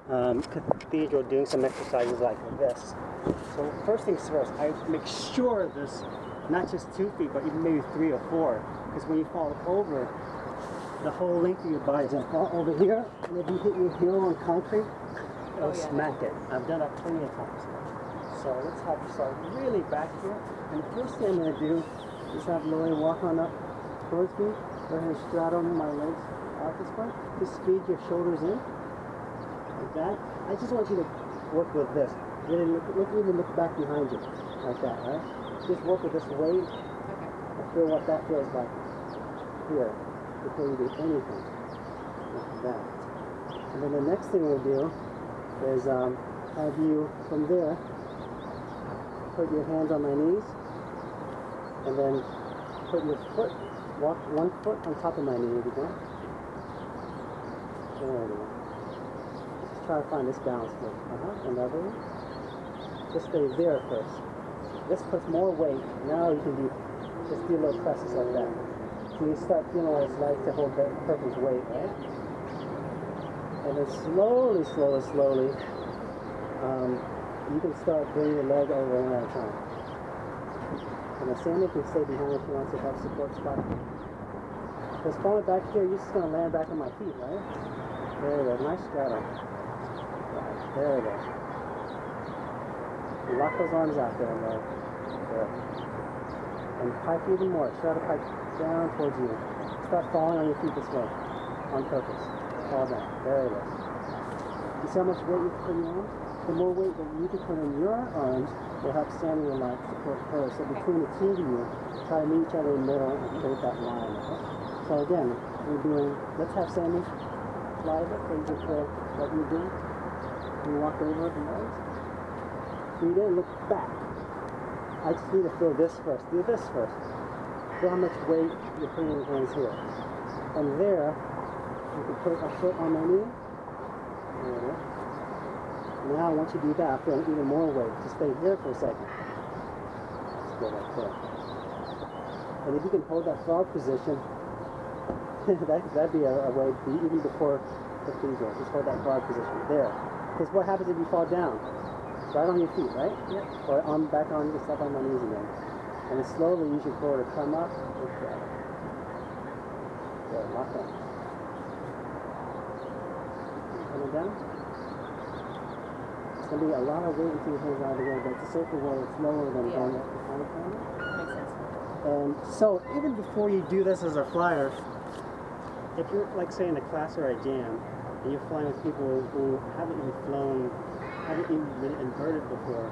Cathedral doing some exercises like this. So first things first, I make sure there's not just 2 feet, but even maybe 3 or 4. Because when you fall over, the whole length of your body just fall over here, and if you hit your heel on concrete, it'll smack it. I've done that plenty of times. So let's have you start really back here. And the first thing I'm going to do is have Lori walk on up towards me. Go ahead and straddle my legs out this way. Just feed your shoulders in. Like that. I just want you to work with this. Really look back behind you. Like that, right? Just work with this weight. And feel what that feels like here before you do anything. Like that. And then the next thing we'll do is have you from there put your hands on my knees and then put your foot, walk 1 foot on top of my knee again. There we go. Just try to find this balance first. Another one. Just stay there first. This puts more weight. Now you can just do little presses like that. So you start feeling what it's like to hold that person's weight, right? And then slowly, you can start bringing your leg over one at a time. And the Sandy can stay behind if you want to help support spot. Because falling back here, you're just going to land back on my feet, right? There we go. Nice straddle. Right. There we go. Lock those arms out there, Lord. Good. And pipe even more. Try to pipe down towards you. Start falling on your feet this way. On purpose. Fall down. There it is. You see how much weight you can put in your arms? The more weight that you can put in your arms will help Sandy and like support her. So between the 2 of you, try to meet each other in the middle and create that line. Okay? So again, we're doing, let's have Sandy fly a bit so you can feel what you're doing. You walk over the legs. So you didn't look back. I just need to feel this first. Do this first. Feel how much weight you're putting in your hands here. From there, you can put a foot on my knee. There we go. Now, once you do that, feel even more weight. Just stay here for a second. Let's go right there. And if you can hold that frog position, that'd be a way to be even before the Cathedral. Just hold that frog position there. Because what happens if you fall down? Right on your feet, right? Yep. Or back on yourself on my knees again. And then slowly use your core to come up and grab it. Good, lock that. Coming down. It's going to be a lot of weight until your hands out of the way, but it's a safer way. It's lower than going up behind the camera. Makes sense. And so even before you do this as a flyer, if you're like say in a class or a jam, and you're flying with people who haven't even flown, haven't even been inverted before,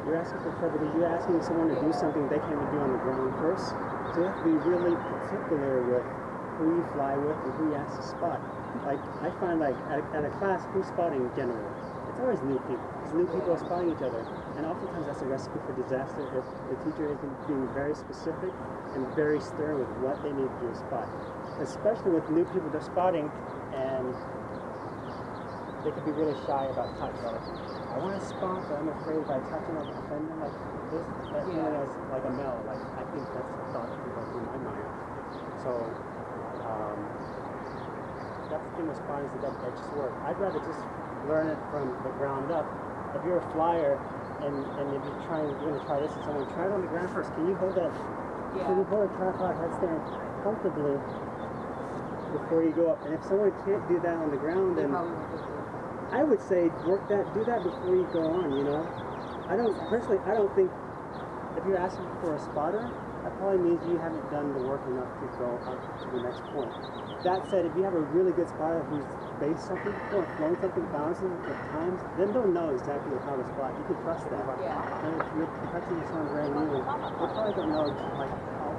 you're asking for trouble because you're asking someone to do something they can't even do on the ground first. So you have to be really particular with who you fly with and who you ask to spot. Like I find like at a class, who's spotting generally? It's always new people, because new people are spotting each other, and oftentimes that's a recipe for disaster if the teacher isn't being very specific and very stern with what they need to do to spot. Especially with new people they're spotting, and they can be really shy about touch. I want to spot, but I'm afraid by touching like offend them like this, that feeling as like a male. Like I think that's the thought that goes through my mind. So that's the thing with spotting is that just work. I'd rather just learn it from the ground up. If you're a flyer and if you're going to try this and someone, try it on the ground first. Can you hold that? Yeah. Can you hold a tripod headstand comfortably before you go up? And if someone can't do that on the ground, then I would say do that before you go on. You know, I don't think if you're asking for a spotter, that probably means you haven't done the work enough to go up to the next point. That said, if you have a really good spotter who's based something or flown something, balancing at times, then they'll know exactly how to spot. You can trust that. Yeah. And if you're touching someone brand new, they probably don't know like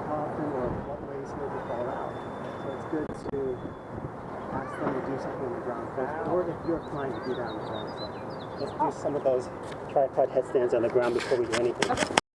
how often or what way it's going to fall out. So it's good to ask them to do something on the ground first, or if you're trying to do that on the ground. So let's do some of those tripod headstands on the ground before we do anything. Okay.